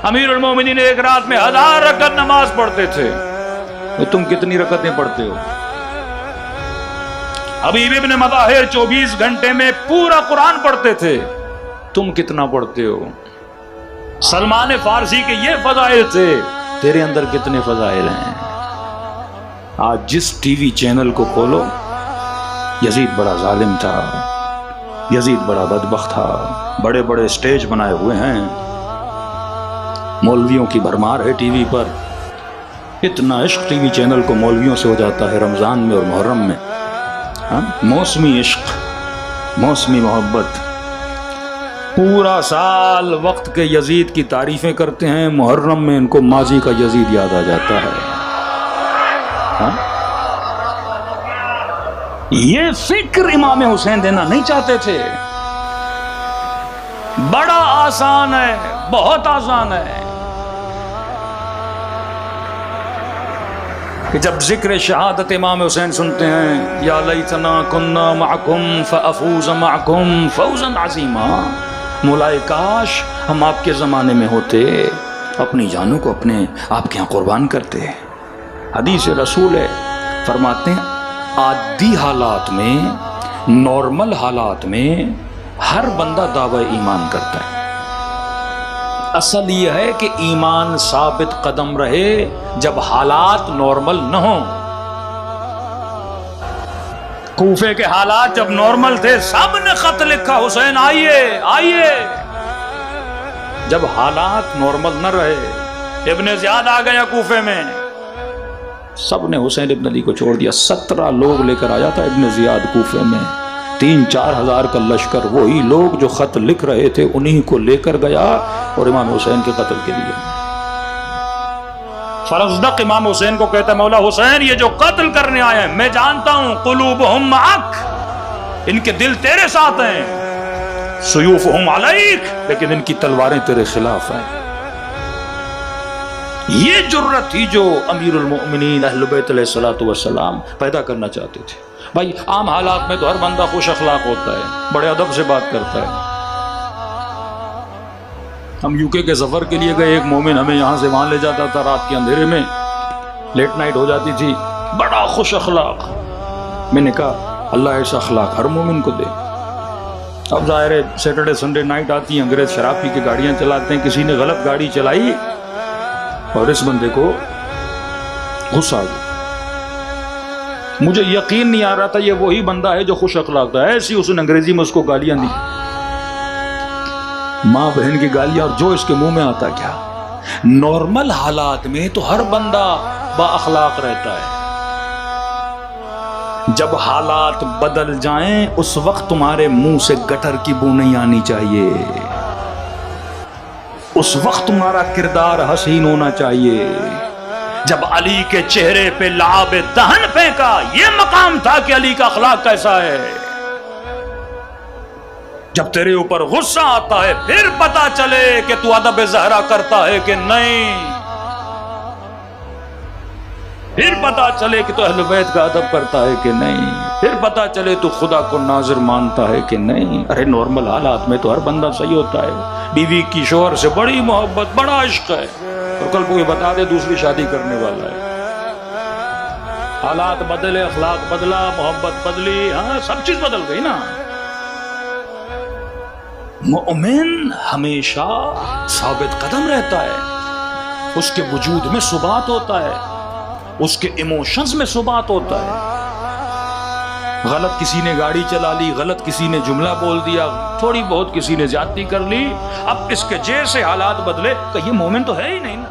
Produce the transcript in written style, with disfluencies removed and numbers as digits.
امیر المومنین ایک رات میں 1000 رکعت نماز پڑھتے تھے، تو تم کتنی رکعتیں پڑھتے ہو؟ حبیب ابن مظاہر 24 گھنٹے میں پورا قرآن پڑھتے تھے، تم کتنا پڑھتے ہو؟ سلمان فارسی کے یہ فضائل تھے، تیرے اندر کتنے فضائل ہیں؟ آج جس ٹی وی چینل کو کھولو، یزید بڑا ظالم تھا، یزید بڑا بدبخت تھا، بڑے بڑے سٹیج بنائے ہوئے ہیں، مولویوں کی بھرمار ہے ٹی وی پر، اتنا عشق ٹی وی چینل کو مولویوں سے ہو جاتا ہے رمضان میں اور محرم میں، موسمی عشق، موسمی محبت، پورا سال وقت کے یزید کی تعریفیں کرتے ہیں، محرم میں ان کو ماضی کا یزید یاد آ جاتا ہے۔ یہ فکر امام حسین دینا نہیں چاہتے تھے۔ بڑا آسان ہے، بہت آسان ہے کہ جب ذکر شہادت امام حسین سنتے ہیں، یا لیتنا کننا معکم فافوز معکم فوزا عظیما، مولائے کاش ہم آپ کے زمانے میں ہوتے، اپنی جانوں کو اپنے آپ کے ہاں قربان کرتے۔ حدیث رسول ہے، فرماتے ہیں عادی حالات میں، نارمل حالات میں ہر بندہ دعوی ایمان کرتا ہے، اصل یہ ہے کہ ایمان ثابت قدم رہے جب حالات نارمل نہ ہوں۔ کوفے کے حالات جب نارمل تھے، سب نے خط لکھا حسین آئیے آئیے۔ جب حالات نارمل نہ رہے، ابن زیاد آ گیا کوفے میں، سب نے حسین ابن علی کو چھوڑ دیا۔ 17 لوگ لے کر آیا تھا ابن زیاد کوفے میں، 3-4 ہزار کا لشکر، وہی لوگ جو خط لکھ رہے تھے انہی کو لے کر گیا اور امام حسین کے قتل کے لیے۔ فرزدق امام حسین کو کہتا ہے، مولا حسین یہ جو قتل کرنے آئے ہیں میں جانتا ہوں، قلوبہم معک، ان کے دل تیرے ساتھ ہیں، سیوفہم علیک، لیکن ان کی تلواریں تیرے خلاف ہیں۔ یہ جرت تھی جو امیر المؤمنین اہل بیت علیہ الصلوۃ والسلام پیدا کرنا چاہتے تھے۔ بھائی عام حالات میں تو ہر بندہ خوش اخلاق ہوتا ہے، بڑے ادب سے بات کرتا ہے۔ ہم یو کے سفر کے لیے گئے، ایک مومن ہمیں یہاں سے وہاں لے جاتا تھا، رات کے اندھیرے میں لیٹ نائٹ ہو جاتی تھی، بڑا خوش اخلاق۔ میں نے کہا اللہ ایسا اخلاق ہر مومن کو دے۔ اب ظاہر ہے سیٹرڈے سنڈے نائٹ آتی ہیں، انگریز شراب پی کے گاڑیاں چلاتے ہیں، کسی نے غلط گاڑی چلائی اور اس بندے کو غصہ آ گیا۔ مجھے یقین نہیں آ رہا تھا یہ وہی بندہ ہے جو خوش اخلاق تھا، ایسی اس نے انگریزی میں اس کو گالیاں دی، ماں بہن کی گالیاں، اور جو اس کے منہ میں آتا کیا۔ نارمل حالات میں تو ہر بندہ با اخلاق رہتا ہے، جب حالات بدل جائیں اس وقت تمہارے منہ سے گٹر کی بو نہیں آنی چاہیے، اس وقت تمہارا کردار حسین ہونا چاہیے۔ جب علی کے چہرے پہ لعاب دہن پھینکا، یہ مقام تھا کہ علی کا اخلاق کیسا ہے۔ جب تیرے اوپر غصہ آتا ہے پھر پتا چلے کہ تو ادب زہرا کرتا ہے کہ نہیں، پھر پتا چلے کہ تو اہل بیت کا ادب کرتا ہے کہ نہیں، پھر پتا چلے تو خدا کو ناظر مانتا ہے کہ نہیں۔ ارے نارمل حالات میں تو ہر بندہ صحیح ہوتا ہے، بیوی کی شوہر سے بڑی محبت، بڑا عشق ہے، اور کل کو یہ بتا دے دوسری شادی کرنے والا ہے۔ حالات بدلے، اخلاق بدلا، محبت بدلی، ہاں سب چیز بدل گئی نا۔ مومن ہمیشہ ثابت قدم رہتا ہے، اس کے وجود میں ثبات ہوتا ہے، اس کے ایموشنز میں ثبات ہوتا ہے۔ غلط کسی نے گاڑی چلا لی، غلط کسی نے جملہ بول دیا، تھوڑی بہت کسی نے زیادتی کر لی، اب اس کے جیسے حالات بدلے کہ یہ مومن تو ہے ہی نہیں نا۔